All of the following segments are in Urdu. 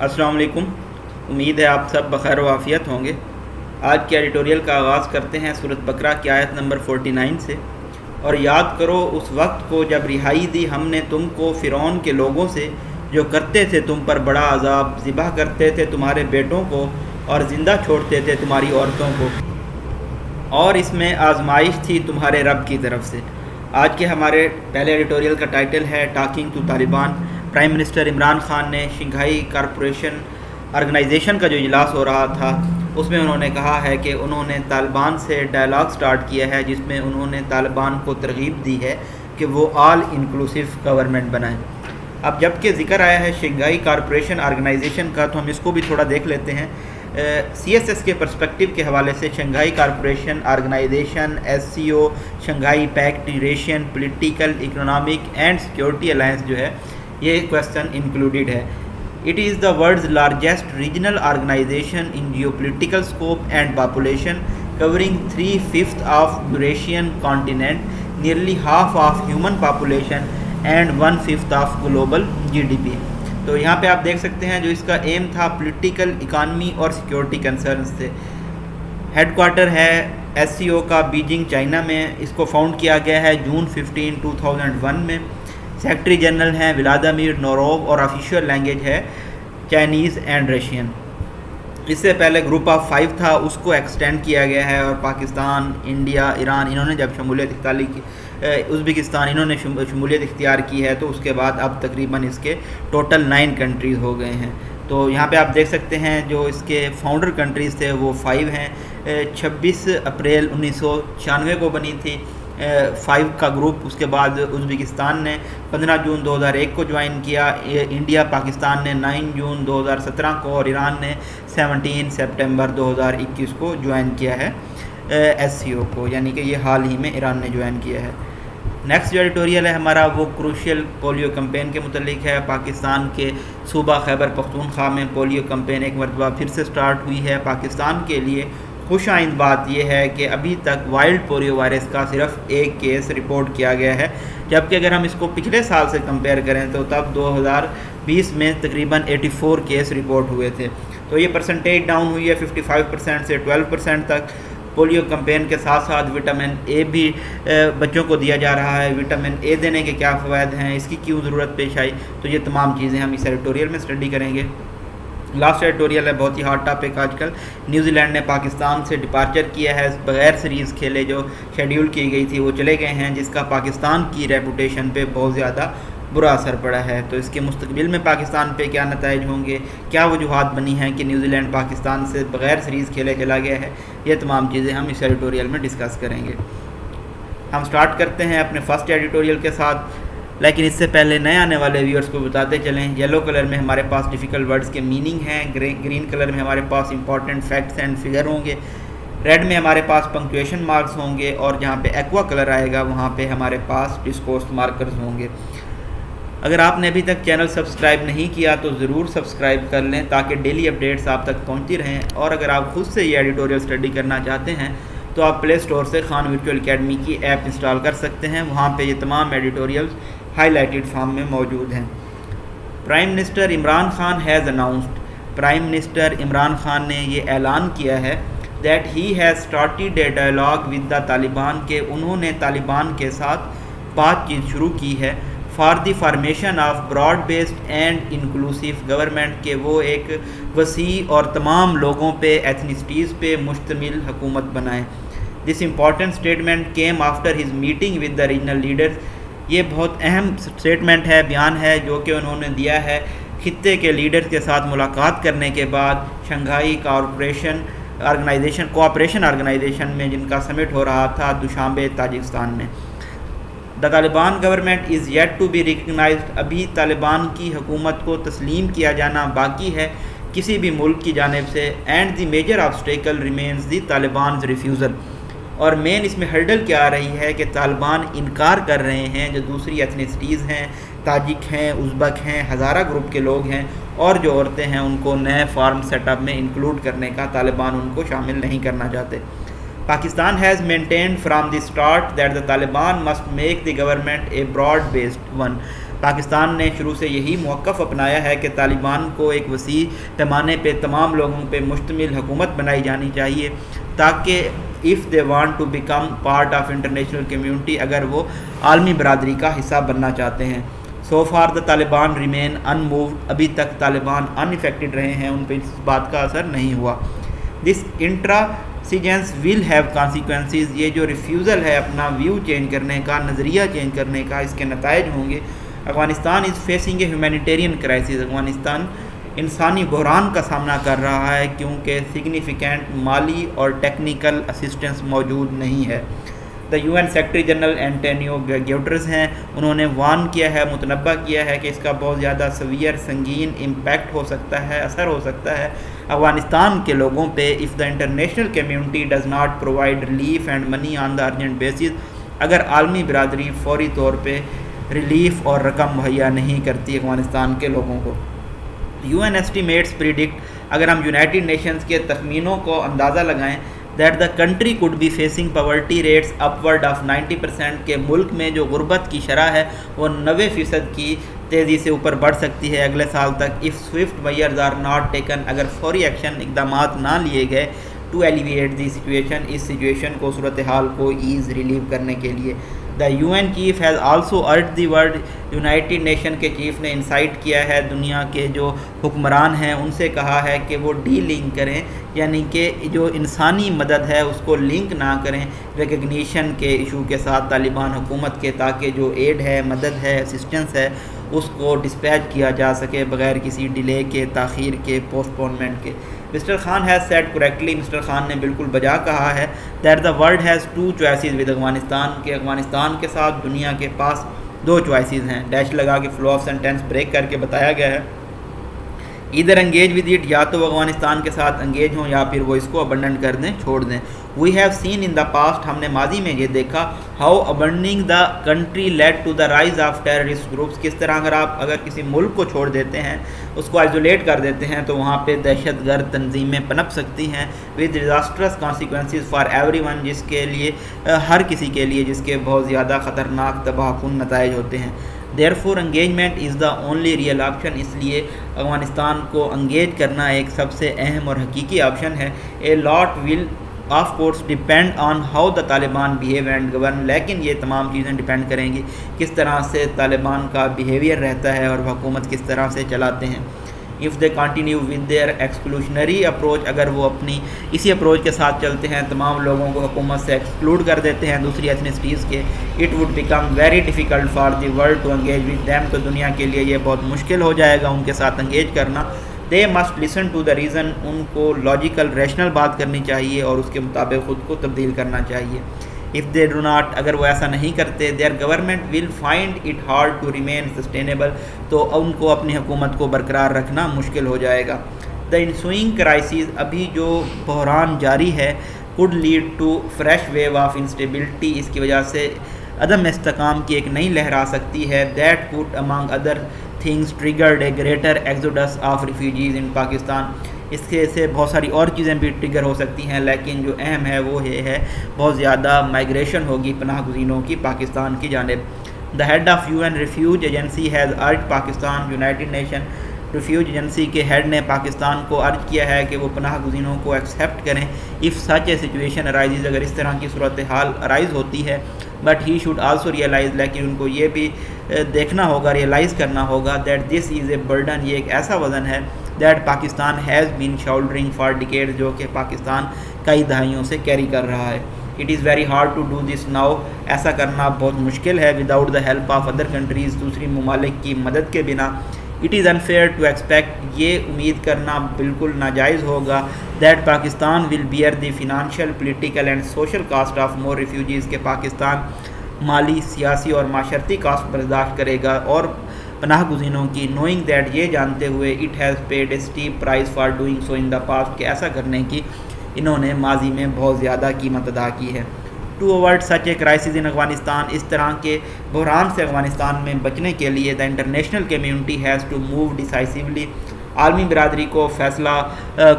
السلام علیکم۔ امید ہے آپ سب بخیر و عافیت ہوں گے۔ آج کے ایڈیٹوریل کا آغاز کرتے ہیں سورۃ بقرہ کی آیت نمبر 49 سے۔ اور یاد کرو اس وقت کو جب رہائی دی ہم نے تم کو فرعون کے لوگوں سے، جو کرتے تھے تم پر بڑا عذاب، ذبح کرتے تھے تمہارے بیٹوں کو اور زندہ چھوڑتے تھے تمہاری عورتوں کو، اور اس میں آزمائش تھی تمہارے رب کی طرف سے۔ آج کے ہمارے پہلے ایڈیٹوریل کا ٹائٹل ہے talking to Taliban. Prime minister Imran Khan نے شنگھائی کارپوریشن آرگنائزیشن کا جو اجلاس ہو رہا تھا اس میں انہوں نے کہا ہے کہ انہوں نے طالبان سے ڈائلاگ سٹارٹ کیا ہے، جس میں انہوں نے طالبان کو ترغیب دی ہے کہ وہ آل انکلوسیو گورنمنٹ بنائیں۔ اب جب کہ ذکر آیا ہے شنگھائی کارپوریشن آرگنائزیشن کا، تو ہم اس کو بھی تھوڑا دیکھ لیتے ہیں۔ سی ایس ایس کے پرسپیکٹیو کے حوالے سے Shanghai corporation organisation SCO Shanghai pact Russian political economic and security alliance جو ہے یہ کویسچن انکلوڈیڈ ہے۔ It is the world's largest regional organisation in geopolitical scope and population covering 3/5 of Eurasian continent, nearly half of human population and 1/5 of global GDP۔ تو یہاں پہ آپ دیکھ سکتے ہیں جو اس کا ایم تھا پولیٹیکل اکانومی اور سیکورٹی کنسرنز تھے۔ ہیڈ کوارٹر ہے SCO کا بیجنگ چائنا میں، اس کو فاؤنڈ کیا گیا ہے جون 15 2001 میں۔ سیکرٹری جنرل ہیں ولادیمیر نوروو اور آفیشیل لینگویج ہے چائنیز اینڈ رشین۔ اس سے پہلے گروپ آف 5 تھا، اس کو ایکسٹینڈ کیا گیا ہے، اور پاکستان، انڈیا، ایران انہوں نے جب شمولیت اختیار کی، ازبکستان انہوں نے شمولیت اختیار کی ہے، تو اس کے بعد اب تقریباً اس کے ٹوٹل 9 کنٹریز ہو گئے ہیں۔ تو یہاں پہ آپ دیکھ سکتے ہیں جو اس کے فاؤنڈر کنٹریز تھے وہ 5 ہیں۔ 26 اپریل 1996 کو بنی تھی 5 کا گروپ۔ اس کے بعد ازبکستان نے 15 جون 2001 کو جوائن کیا، انڈیا پاکستان نے 9 جون 2017 کو، اور ایران نے 17 سپٹمبر 2021 کو جوائن کیا ہے SCO کو، یعنی کہ یہ حال ہی میں ایران نے جوائن کیا ہے۔ نیکسٹ جو ایڈیٹوریل ہے ہمارا وہ کروشل پولیو کمپین کے متعلق ہے۔ پاکستان کے صوبہ خیبر پختونخوا میں پولیو کمپین ایک مرتبہ پھر سے سٹارٹ ہوئی ہے۔ پاکستان کے لیے خوش آئند بات یہ ہے کہ ابھی تک وائلڈ پولیو وائرس کا صرف 1 کیس رپورٹ کیا گیا ہے، جبکہ اگر ہم اس کو پچھلے سال سے کمپیئر کریں تو تب 2020 میں تقریباً 84 کیس رپورٹ ہوئے تھے۔ تو یہ پرسنٹیج ڈاؤن ہوئی ہے 55% سے 12% تک۔ پولیو کمپین کے ساتھ ساتھ وٹامن A بھی بچوں کو دیا جا رہا ہے۔ وٹامن A دینے کے کیا فوائد ہیں، اس کی کیوں ضرورت پیش آئی، تو یہ تمام چیزیں ہم اس ایڈیٹوریل میں اسٹڈی کریں گے۔ لاسٹ ایڈیٹوریل ہے بہت ہی ہاٹ ٹاپک آج کل۔ نیوزی لینڈ نے پاکستان سے ڈپارچر کیا ہے، بغیر سیریز کھیلے جو شیڈیول کی گئی تھی وہ چلے گئے ہیں، جس کا پاکستان کی ریپوٹیشن پہ بہت زیادہ برا اثر پڑا ہے۔ تو اس کے مستقبل میں پاکستان پہ کیا نتائج ہوں گے، کیا وجوہات بنی ہیں کہ نیوزی لینڈ پاکستان سے بغیر سیریز کھیلے چلا گیا ہے، یہ تمام چیزیں ہم اس ایڈیٹوریل میں ڈسکس کریں گے۔ ہم سٹارٹ کرتے ہیں اپنے فرسٹ ایڈیٹوریل کے ساتھ، لیکن اس سے پہلے نئے آنے والے ویورز کو بتاتے چلیں۔ یلو کلر میں ہمارے پاس ڈیفیکلٹ ورڈز کے میننگ ہیں، گرین کلر میں ہمارے پاس امپورٹنٹ فیکٹس اینڈ فگر ہوں گے، ریڈ میں ہمارے پاس پنکچویشن مارکس ہوں گے، اور جہاں پہ ایکوا کلر آئے گا وہاں پہ ہمارے پاس ڈسکورس مارکرز ہوں گے۔ اگر آپ نے ابھی تک چینل سبسکرائب نہیں کیا تو ضرور سبسکرائب کر لیں تاکہ ڈیلی اپڈیٹس آپ تک پہنچتی رہیں، اور اگر آپ خود سے یہ ایڈیٹوریل اسٹڈی کرنا چاہتے ہیں تو آپ پلے اسٹور سے خان ورچوئل اکیڈمی کی ایپ انسٹال کر سکتے ہیں، وہاں پہ یہ تمام ایڈیٹوریلز ہائی لائٹڈ فارم میں موجود ہیں۔ Prime minister Imran Khan has announced, prime minister Imran Khan نے یہ اعلان کیا ہے that he has started a dialogue with the Taliban, کہ انہوں نے طالبان کے ساتھ بات چیت شروع کی ہے for the formation of broad based and inclusive government, کہ وہ ایک وسیع اور تمام لوگوں پہ ایتھنیسٹیز پہ مشتمل حکومت بنائیں۔ This important statement came after his meeting with the regional leaders, یہ بہت اہم اسٹیٹمنٹ ہے، بیان ہے جو کہ انہوں نے دیا ہے خطے کے لیڈرز کے ساتھ ملاقات کرنے کے بعد شنگھائی کوآپریشن آرگنائزیشن میں، جن کا سمٹ ہو رہا تھا دوشانبے تاجکستان میں۔ The Taliban government is yet to be recognised, ابھی طالبان کی حکومت کو تسلیم کیا جانا باقی ہے کسی بھی ملک کی جانب سے، and the major obstacle remains the Taliban's refusal, اور مین اس میں ہرڈل کیا آ رہی ہے کہ طالبان انکار کر رہے ہیں، جو دوسری ایتھنیسٹیز ہیں، تاجک ہیں، ازبک ہیں، ہزارہ گروپ کے لوگ ہیں، اور جو عورتیں ہیں ان کو نئے فارم سیٹ اپ میں انکلوڈ کرنے کا طالبان ان کو شامل نہیں کرنا چاہتے۔ Pakistan has maintained from the start that the Taliban must make the government a broad based one, Pakistan نے شروع سے یہی موقف اپنایا ہے کہ طالبان کو ایک وسیع پیمانے پہ تمام لوگوں پہ مشتمل حکومت بنائی جانی چاہیے تاکہ if they want to become part of international community اگر وہ عالمی برادری کا حصہ بننا چاہتے ہیں. So far the Taliban remain unmoved. ابھی تک طالبان unaffected رہے ہیں, ان پہ اس بات کا اثر نہیں ہوا. This intransigence will have consequences. یہ جو ریفیوزل ہے اپنا ویو چینج کرنے کا, نظریہ چینج کرنے کا, اس کے نتائج ہوں گے. Afghanistan is facing a humanitarian crisis. Afghanistan انسانی بحران کا سامنا کر رہا ہے کیونکہ سگنیفیکینٹ مالی اور ٹیکنیکل اسسٹنس موجود نہیں ہے. The U N secretary general Antonio Guterres ہیں, انہوں نے وارن کیا ہے, متنبہ کیا ہے کہ اس کا بہت زیادہ سویئر سنگین امپیکٹ ہو سکتا ہے, اثر ہو سکتا ہے افغانستان کے لوگوں پہ if the international community does not provide relief and money on the urgent basis. اگر عالمی برادری فوری طور پہ ریلیف اور رقم مہیا نہیں کرتی افغانستان کے لوگوں کو. یو این ایسٹیمیٹس پریڈکٹ, اگر ہم یونائٹڈ نیشنز کے تخمینوں کو اندازہ لگائیں, that the country could be facing poverty rates upward of 90%, کے ملک میں جو غربت کی شرح ہے وہ 90% کی تیزی سے اوپر بڑھ سکتی ہے اگلے سال تک if swift measures are not taken. اگر فوری ایکشن اقدامات نہ لیے گئے to alleviate the situation, اس سچویشن کو, صورتحال کو ایز ریلیو کرنے کے لیے. The U N chief has also urged the world. United Nation کے چیف نے انسائٹ کیا ہے دنیا کے جو حکمران ہیں, ان سے کہا ہے کہ وہ ڈی لنک کریں, یعنی کہ جو انسانی مدد ہے اس کو لنک نہ کریں ریکگنیشن کے ایشو کے ساتھ طالبان حکومت کے, تاکہ جو ایڈ ہے, مدد ہے, اسسٹنس ہے, اس کو ڈسپیچ کیا جا سکے بغیر کسی ڈیلے کے, تاخیر کے, پوسٹ پونمنٹ کے. Mister Khan has said correctly, mister Khan نے بالکل بجا کہا ہے that the world has two choices with Afghanistan, کہ افغانستان کے ساتھ دنیا کے پاس دو چوائسیز ہیں. ڈیش لگا کے فلو آف سینٹینس بریک کر کے بتایا گیا ہے ادھر انگیج ود اٹ, یا تو وہ افغانستان کے ساتھ انگیج ہوں یا پھر وہ اس کو ابنڈن کر دیں, چھوڑ دیں. We have seen in the past, ہم نے ماضی میں یہ دیکھا, how abandoning the country led to the rise of terrorist groups, کس طرح اگر کسی ملک کو چھوڑ دیتے ہیں, اس کو آئزولیٹ کر دیتے ہیں, تو وہاں پہ دہشت گرد تنظیمیں پنپ سکتی ہیں with disastrous consequences for everyone, جس کے لیے ہر کسی کے لیے جس کے بہت زیادہ خطرناک تباہ کن نتائج ہوتے ہیں. Therefore engagement is the only real option. اس لیے افغانستان کو انگیج کرنا ایک سب سے اہم اور حقیقی آپشن ہے. A lot will of course depend on how the Taliban behave and govern. لیکن یہ تمام چیزیں ڈیپینڈ کریں گی کس طرح سے طالبان کا بیہیویئر رہتا ہے اور حکومت کس طرح سے چلاتے ہیں. if they continue with their exclusionary approach, اگر وہ اپنی اسی اپروچ کے ساتھ چلتے ہیں, تمام لوگوں کو حکومت سے ایکسکلوڈ کر دیتے ہیں دوسری ایتھنسٹیز کے, it would become very difficult for the world to engage with them. تو دنیا کے لیے یہ بہت مشکل ہو جائے گا ان کے ساتھ انگیج کرنا. they must listen to the reason, ان کو لاجیکل ریشنل بات کرنی چاہیے اور اس کے مطابق خود کو تبدیل کرنا چاہیے. if they do not, اگر وہ ایسا نہیں کرتے, their government will find it hard to remain sustainable, تو ان کو اپنی حکومت کو برقرار رکھنا مشکل ہو جائے گا. the ensuing crisis, ابھی جو بحران جاری ہے, could lead to fresh wave of instability, اس کی وجہ سے عدم استحکام کی ایک نئی لہر آ سکتی ہے. that could among other things triggered a greater exodus of refugees in Pakistan. اس سے بہت ساری اور چیزیں بھی ٹریگر ہو سکتی ہیں, لیکن جو اہم ہے وہ یہ ہے بہت زیادہ مائیگریشن ہوگی پناہ گزینوں کی پاکستان کی جانب. The head of U N refugee agency has urged Pakistan, united nation refugee agency کے ہیڈ نے پاکستان کو ارج کیا ہے کہ وہ پناہ گزینوں کو ایکسیپٹ کریں if such a situation arises, اگر اس طرح کی صورتحال ارائز ہوتی ہے. But he should also realise, لیکن ان کو یہ بھی دیکھنا ہوگا, ریئلائز کرنا ہوگا that this is a burden, یہ ایک ایسا وزن ہے that Pakistan has been shouldering for decade, جو کہ پاکستان کئی دہائیوں سے کیری کر رہا ہے. It is very hard to do this now, ایسا کرنا بہت مشکل ہے without the help of other countries, دوسری ممالک کی مدد کے بنا. It is unfair to expect, یہ امید کرنا بالکل ناجائز ہوگا that Pakistan will bear the financial, political and social cost of more refugees, کہ پاکستان مالی, سیاسی اور معاشرتی کاسٹ برداشت کرے گا اور پناہ گزینوں کی, نوئنگ دیٹ, یہ جانتے ہوئے, it has paid a steep price for doing so in the past, کہ ایسا کرنے کی انہوں نے ماضی میں بہت زیادہ قیمت ادا کی ہے. To avert such a crisis in Afghanistan, اس طرح کے بحران سے افغانستان میں بچنے کے لیے the international community has to move decisively, عالمی برادری کو فیصلہ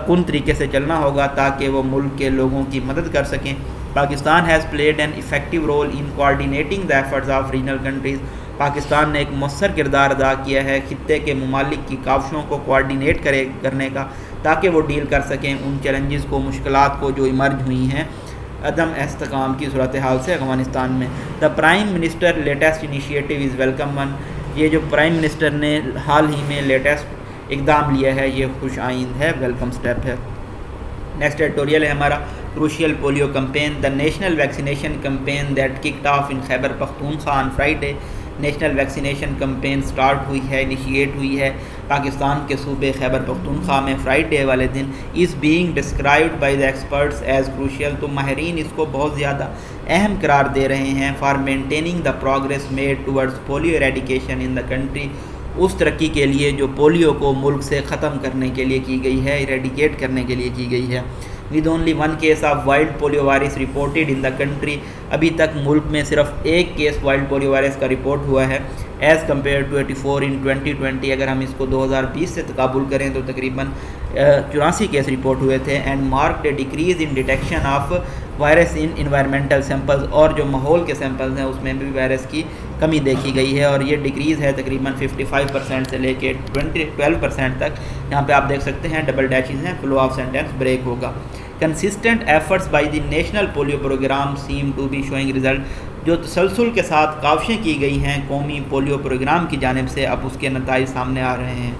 کن طریقے سے چلنا ہوگا تاکہ وہ ملک کے لوگوں کی مدد کر سکیں. Pakistan has played an effective role in coordinating the efforts of regional countries, Pakistan نے ایک مؤثر کردار ادا کیا ہے خطے کے ممالک کی کاوشوں کو کوارڈینیٹ کرنے کا، تاکہ وہ ڈیل کر سکیں ان چیلنجز کو، مشکلات کو جو ایمرج ہوئی ہیں عدم استحکام کی صورتحال سے افغانستان میں۔ The prime minister latest initiative is welcome one, یہ جو پرائم منسٹر نے حال ہی میں لیٹسٹ اقدام لیا ہے یہ خوش آئند ہے، ویلکم سٹیپ ہے۔ نیکسٹ ایڈیٹوریل ہے ہمارا کروشیل polio campaign, the national vaccination campaign that cooked of in Khyber Pakhtunkhwa on Friday. National vaccination campaign start ہوئی ہے، انیشیٹ ہوئی ہے پاکستان کے صوبے خیبر پختونخوا میں فرائیڈے والے دن۔ Is being described by the experts as crucial, تو ماہرین اس کو بہت زیادہ اہم قرار دے رہے ہیں، for maintaining the progress made towards polio eradication in the country, اس ترقی کے لیے جو پولیو کو ملک سے ختم کرنے کے لیے کی گئی ہے، ایریڈیکیٹ کرنے کے لیے کی گئی ہے۔ With only one case of wild polio virus reported in the country, ابھی تک ملک میں صرف ایک کیس وائلڈ پولیو وائرس کا رپورٹ ہوا ہے، ایز کمپیئر ٹو 84 ان 2020۔ اگر ہم اس کو 2020 سے تقابل کریں تو تقریباً 84 کیس رپورٹ ہوئے تھے۔ And marked a decrease in detection of wires in environmental samples, اور جو ماحول کے سیمپلز ہیں اس میں بھی وائرس کی کمی دیکھی گئی ہے، اور یہ ڈیکریز ہے تقریباً 55% سے لے کے 12% تک۔ یہاں پہ آپ دیکھ سکتے ہیں ڈبل ڈیشز ہیں، فلو آف سینٹینس بریک ہوگا۔ Consistent efforts by the national polio programme seem to be showing result, جو تسلسل کے ساتھ کاوشیں کی گئی ہیں قومی پولیو پروگرام کی جانب سے، اب اس کے نتائج سامنے آ رہے ہیں۔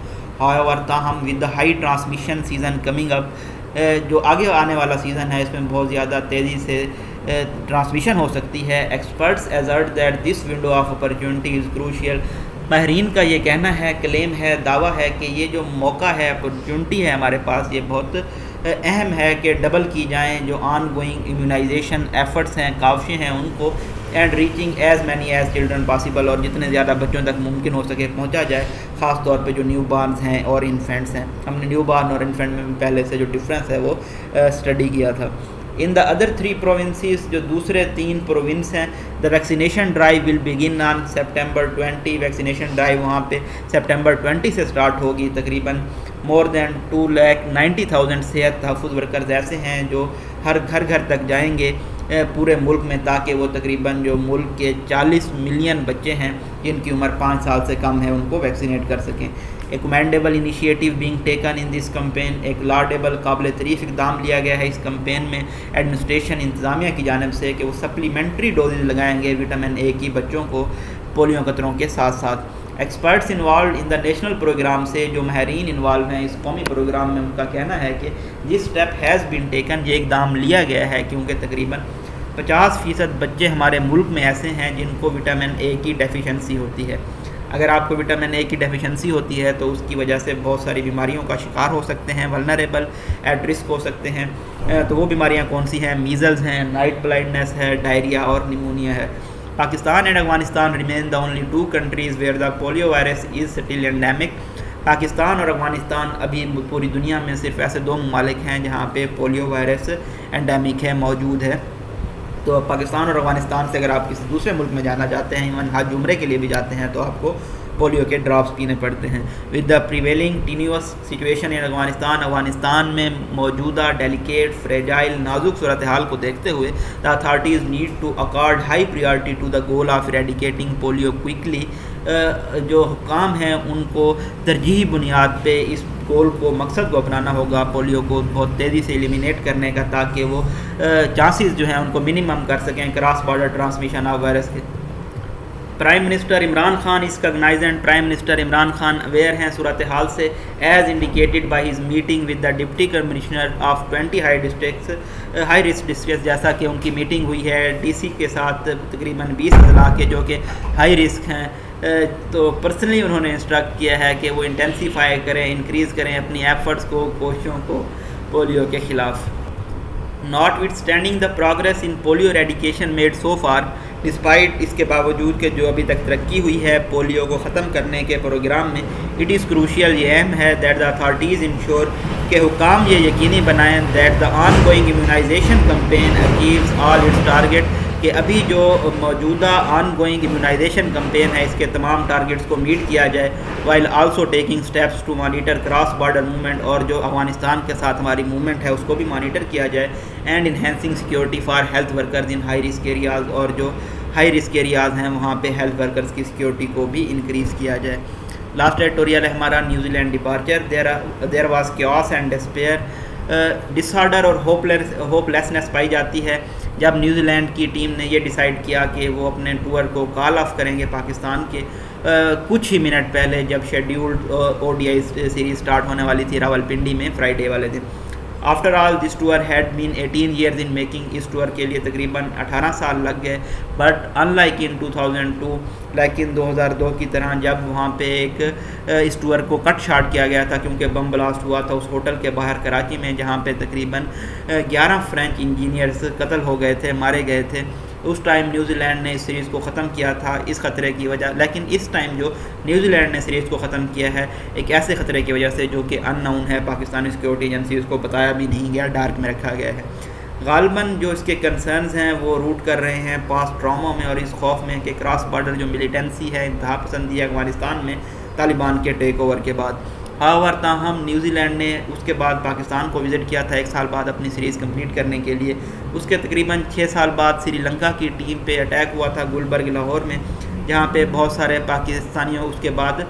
however تاہم with the high transmission season coming up, جو آگے آنے والا سیزن ہے اس میں بہت زیادہ تیزی سے ٹرانسمیشن ہو سکتی ہے۔ Experts assert that this window of opportunity is crucial, ماہرین کا یہ کہنا ہے، کلیم ہے، دعویٰ ہے کہ یہ جو موقع ہے، اپرچونٹی ہے ہمارے پاس، یہ بہت اہم ہے کہ ڈبل کی جائیں جو آن گوئنگ امیونائزیشن ایفرٹس ہیں، کاوشیں ہیں ان کو، and reaching as many as children possible, اور جتنے زیادہ بچوں تک ممکن ہو سکے پہنچا جائے، خاص طور پہ جو نیو بارنز ہیں اور انفینٹس ہیں۔ ہم نے نیو بارن اور انفینٹ میں بھی پہلے سے جو ڈفرینس ہے وہ اسٹڈی کیا تھا۔ ان دا ادر 3 provinces، جو دوسرے 3 پروونس ہیں، the vaccination drive will begin on September 20، vaccination drive وہاں پہ سپٹمبر 20 سے سٹارٹ ہوگی۔ تقریباً مور دین 2,90,000 صحت تحفظ ورکرز ایسے ہیں جو ہر گھر تک جائیں گے پورے ملک میں، تاکہ وہ تقریباً جو ملک کے 40 ملین بچے ہیں جن کی عمر 5 سال سے کم ہے ان کو ویکسینیٹ کر سکیں۔ A commendable initiative being taken in this campaign, ایک لاڈیبل قابل تعریف اقدام لیا گیا ہے اس کمپین میں ایڈمنسٹریشن انتظامیہ کی جانب سے، کہ وہ سپلیمنٹری ڈوزز لگائیں گے وٹامن اے کی بچوں کو پولیو قطروں کے ساتھ ساتھ۔ Experts involved in the national programme, سے جو ماہرین انوالو ہیں اس قومی پروگرام میں، ان کا کہنا ہے کہ جس اسٹیپ ہیز بین ٹیکن، یہ اقدام لیا گیا ہے کیونکہ تقریباً 50% بچے ہمارے ملک میں ایسے ہیں جن کو وٹامن اے کی ڈیفیشنسی ہوتی ہے۔ اگر آپ کو وٹامن اے کی ڈیفیشنسی ہوتی ہے تو اس کی وجہ سے بہت ساری بیماریوں کا شکار ہو سکتے ہیں، ولنریبل ایٹ رسک ہو سکتے ہیں۔ تو وہ بیماریاں کون سی ہیں؟ میزلز ہیں، نائٹ بلائنڈنس ہے، ڈائریا اور نیمونیا ہے۔ Pakistan and Afghanistan remain the only 2 countries where the polio virus is still endemic. Pakistan اور افغانستان ابھی پوری دنیا میں صرف ایسے 2 ممالک ہیں جہاں پہ پولیو وائرس اینڈیمک ہے، موجود ہے۔ تو پاکستان اور افغانستان سے اگر آپ کسی دوسرے ملک میں جانا چاہتے ہیں، ایون حج عمرے کے لیے بھی جاتے ہیں، تو آپ کو پولیو کے ڈراپس پینے پڑتے ہیں۔ With the prevailing tenuous situation in Afghanistan میں موجودہ ڈیلیکیٹ، فریجائل، نازک صورتحال کو دیکھتے ہوئے the authorities need to accord high priority to the goal of eradicating polio quickly, جو حکام ہیں ان کو ترجیحی بنیاد پہ اس گول کو، مقصد کو اپنانا ہوگا، پولیو کو بہت تیزی سے ایلیمینیٹ کرنے کا، تاکہ وہ چانسز جو ہیں ان کو منیمم کر سکیں cross border transmission of virus کے۔ Prime minister Imran Khan is cognizant, prime minister Imran Khan aware ہیں صورتحال سے، as indicated by his meeting with the deputy commissioner of 20 high risk districts, جیسا کہ ان کی میٹنگ ہوئی ہے ڈی سی کے ساتھ تقریباً 20 اضلاع کے جو کہ ہائی رسک ہیں۔ تو پرسنلی انہوں نے انسٹرکٹ کیا ہے کہ وہ انٹینسیفائی کریں، انکریز کریں اپنی ایفرٹس کو، کوششوں کو پولیو کے خلاف۔ Notwithstanding the progress in polio eradication made so far, despite اس کے باوجود کہ جو ابھی تک ترقی ہوئی ہے پولیو کو ختم کرنے کے پروگرام میں، اٹ از کروشیل، یہ اہم ہے، دیٹ دا اتھارٹیز انشور، کہ حکام یہ یقینی بنائیں، that the on going immunisation campaign achieves all its target, کہ ابھی جو موجودہ آن گوئنگ امیونائزیشن کمپین ہے اس کے تمام ٹارگیٹس کو میٹ کیا جائے، while also taking steps to monitor cross border movement, اور جو افغانستان کے ساتھ ہماری موومنٹ ہے اس کو بھی مانیٹر کیا جائے، and enhancing security for health workers in high risk areas, اور جو ہائی رسک ایریاز ہیں وہاں پہ ہیلتھ ورکرز کی سیکیورٹی کو بھی انکریز کیا جائے. لاسٹ ایڈیٹوریل ہے ہمارا New Zealand departure. There was chaos and despair. Disorder اور ہوپ لیسنس پائی جاتی ہے جب نیوزی لینڈ کی ٹیم نے یہ ڈیسائیڈ کیا کہ وہ اپنے ٹور کو کال آف کریں گے پاکستان کے کچھ ہی منٹ پہلے جب scheduled O D I series start ہونے والی تھی راولپنڈی میں فرائیڈے والے دن. After all this tour had been 18 years in making. اس ٹور کے لیے تقریباً 18 سال لگ گئے. بٹ ان لائک ان 2002 لیکن 2002 کی طرح جب وہاں پہ ایک اس ٹور کو کٹ شارٹ کیا گیا تھا کیونکہ بم بلاسٹ ہوا تھا اس ہوٹل کے باہر کراچی میں جہاں پہ تقریباً 11 فرینچ انجینئرز قتل ہو گئے تھے, مارے گئے تھے. اس ٹائم نیوزی لینڈ نے اس سیریز کو ختم کیا تھا اس خطرے کی وجہ, لیکن اس ٹائم جو نیوزی لینڈ نے سیریز کو ختم کیا ہے ایک ایسے خطرے کی وجہ سے جو کہ ان نون ہے. پاکستانی سیکیورٹی ایجنسیز کو بتایا بھی نہیں گیا, ڈارک میں رکھا گیا ہے. غالباً جو اس کے کنسرنز ہیں وہ روٹ کر رہے ہیں پاسٹ ٹراما میں اور اس خوف میں کہ کراس بارڈر جو ملیٹنسی ہے انتہا پسندی ہے افغانستان میں طالبان کے ٹیک اوور کے بعد. ہاور تاہم نیوزی لینڈ نے اس کے بعد پاکستان کو وزٹ کیا تھا 1 سال بعد اپنی سیریز کمپلیٹ کرنے کے لیے. اس کے تقریباً 6 سال بعد سری لنکا کی ٹیم پہ اٹیک ہوا تھا گلبرگ لاہور میں جہاں پہ بہت سارے پاکستانیوں اس کے بعد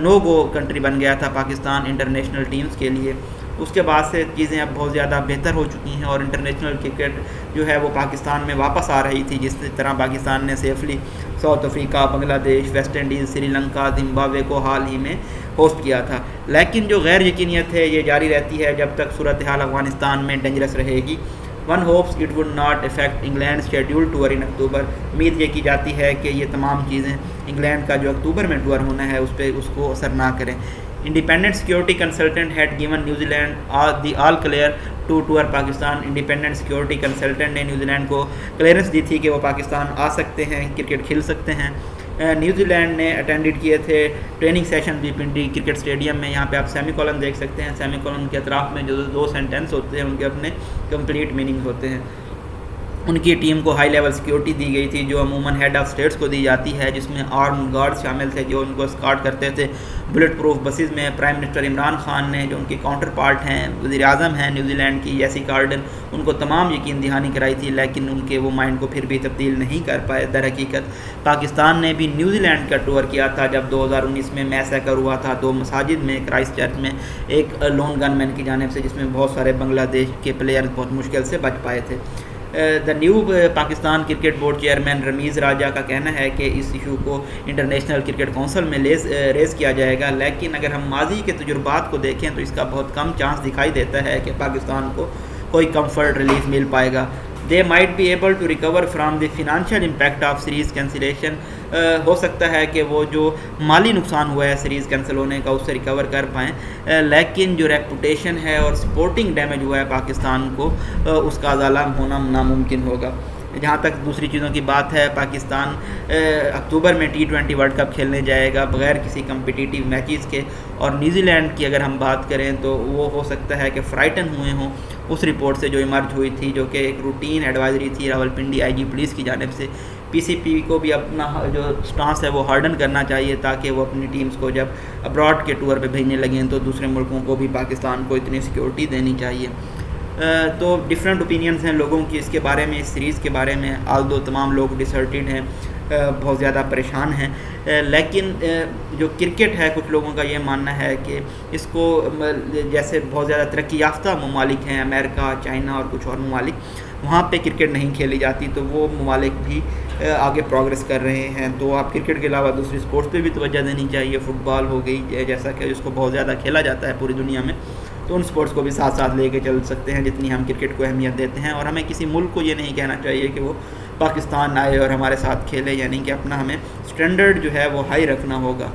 نو گو کنٹری بن گیا تھا پاکستان انٹرنیشنل ٹیمز کے لیے. اس کے بعد سے چیزیں اب بہت زیادہ بہتر ہو چکی ہیں اور انٹرنیشنل کرکٹ جو ہے وہ پاکستان میں واپس آ رہی تھی جس طرح پاکستان نے سیفلی ساؤتھ افریقہ, بنگلہ دیش, West Indies, Sri Lanka, Zimbabwe کو حال ہی میں ہوسٹ کیا تھا. لیکن جو غیر یقینیت ہے یہ جاری رہتی ہے جب تک صورتحال افغانستان میں ڈینجرس رہے گی. One hopes it would not affect England schedule tour in October. امید یہ کی جاتی ہے کہ یہ تمام چیزیں انگلینڈ کا جو اکتوبر میں ٹور ہونا ہے اس کو اثر نہ کریں. Independent security consultant had given New Zealand the all clear to tour Pakistan. Independent security consultant نے نیوزی لینڈ کو کلیئرنس دی تھی کہ وہ پاکستان آ سکتے ہیں, کرکٹ کھیل سکتے ہیں. نیوزی لینڈ نے اٹینڈڈ کیے تھے ٹریننگ سیشن بھی پنڈی کرکٹ اسٹیڈیم میں. یہاں پہ آپ سیمی کولن دیکھ سکتے ہیں. سیمی کولن کے اطراف میں جو 2 سینٹینس ہوتے ہیں ان کے اپنے کمپلیٹ میننگ ہوتے ہیں. ان کی ٹیم کو ہائی لیول سیکیورٹی دی گئی تھی جو عموماً ہیڈ آف اسٹیٹس کو دی جاتی ہے جس میں آرم گارڈز شامل تھے جو ان کو اسکارٹ کرتے تھے بلٹ پروف بسز میں. پرائم منسٹر عمران خان نے جو ان کے کاؤنٹر پارٹ ہیں وزیر اعظم ہیں نیوزی لینڈ کی جیسی کارڈن ان کو تمام یقین دہانی کرائی تھی لیکن ان کے وہ مائنڈ کو پھر بھی تبدیل نہیں کر پائے. در حقیقت پاکستان نے بھی نیوزی لینڈ کا ٹور کیا تھا جب 2019 میں میسیکر ہوا تھا 2 مساجد میں کرائسٹ چرچ میں ایک لون گن مین کی جانب سے جس میں بہت سارے بنگلہ دیش کے پلیئرز بہت مشکل سے بچ پائے تھے. The new Pakistan cricket board chairman Ramiz Raja کا کہنا ہے کہ اس ایشو کو انٹرنیشنل کرکٹ کونسل میں ریز کیا جائے گا لیکن اگر ہم ماضی کے تجربات کو دیکھیں تو اس کا بہت کم چانس دکھائی دیتا ہے کہ پاکستان کو کوئی کمفرٹ ریلیف مل پائے گا. They might be able to recover from the financial impact of series cancellation. ہو سکتا ہے کہ وہ جو مالی نقصان ہوا ہے سیریز کینسل ہونے کا اس سے ریکور کر پائیں لیکن جو ریپوٹیشن ہے اور سپورٹنگ ڈیمیج ہوا ہے پاکستان کو اس کا ازالہ ہونا ناممکن ہوگا. جہاں تک دوسری چیزوں کی بات ہے پاکستان اکتوبر میں T20 ورلڈ کپ کھیلنے جائے گا بغیر کسی کمپٹیٹیو میچز کے. اور نیوزی لینڈ کی اگر ہم بات کریں تو وہ ہو سکتا ہے کہ فرائٹن ہوئے ہوں اس رپورٹ سے جو ایمرج ہوئی تھی جو کہ ایک روٹین ایڈوائزری تھی راولپنڈی آئی جی پولیس کی جانب سے. پی سی پی کو بھی اپنا جو سٹانس ہے وہ ہارڈن کرنا چاہیے تاکہ وہ اپنی ٹیمز کو جب ابراڈ کے ٹور پہ بھیجنے لگیں تو دوسرے ملکوں کو بھی پاکستان کو اتنی سیکیورٹی دینی چاہیے. تو ڈفرینٹ اوپینینز ہیں لوگوں کی اس کے بارے میں اس سیریز کے بارے میں. آلدو تمام لوگ ڈسہرٹیڈ ہیں بہت زیادہ پریشان ہیں لیکن جو کرکٹ ہے کچھ لوگوں کا یہ ماننا ہے کہ اس کو جیسے بہت زیادہ ترقی یافتہ ممالک ہیں امریکہ چائنا اور کچھ اور ممالک وہاں پہ کرکٹ نہیں کھیلی جاتی تو وہ ممالک بھی آگے پروگریس کر رہے ہیں. تو آپ کرکٹ کے علاوہ دوسری سپورٹس پہ بھی توجہ دینی چاہیے. فٹ بال ہو گئی جیسا کہ اس کو بہت زیادہ کھیلا جاتا ہے پوری دنیا میں تو ان سپورٹس کو بھی ساتھ ساتھ لے کے چل سکتے ہیں جتنی ہم کرکٹ کو اہمیت دیتے ہیں. اور ہمیں کسی ملک کو یہ نہیں کہنا چاہیے کہ وہ پاکستان آئے اور ہمارے ساتھ کھیلے یعنی کہ اپنا ہمیں سٹینڈرڈ جو ہے وہ ہائی رکھنا ہوگا.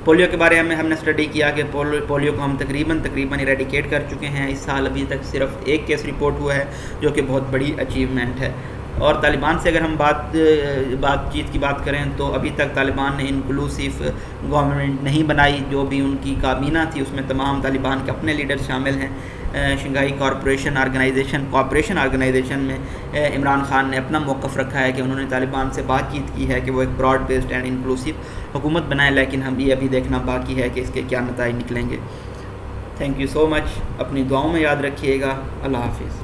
پولیو کے بارے میں ہم نے اسٹڈی کیا کہ پولیو کو ہم تقریباً ایریڈیکیٹ کر چکے ہیں. اس سال ابھی تک صرف 1 کیس رپورٹ ہوا ہے جو کہ بہت بڑی اچیومنٹ ہے. اور طالبان سے اگر ہم بات چیت کی بات کریں تو ابھی تک طالبان نے انکلوسیو گورنمنٹ نہیں بنائی. جو بھی ان کی کابینہ تھی اس میں تمام طالبان کے اپنے لیڈر شامل ہیں. شنگھائی کوآپریشن آرگنائزیشن میں عمران خان نے اپنا موقف رکھا ہے کہ انہوں نے طالبان سے بات چیت کی ہے کہ وہ ایک براڈ بیسڈ اینڈ انکلوسیو حکومت بنائیں لیکن ہم یہ ابھی دیکھنا باقی ہے کہ اس کے کیا نتائج نکلیں گے. تھینک یو سو مچ. اپنی دعاؤں میں یاد رکھیے گا. اللہ حافظ.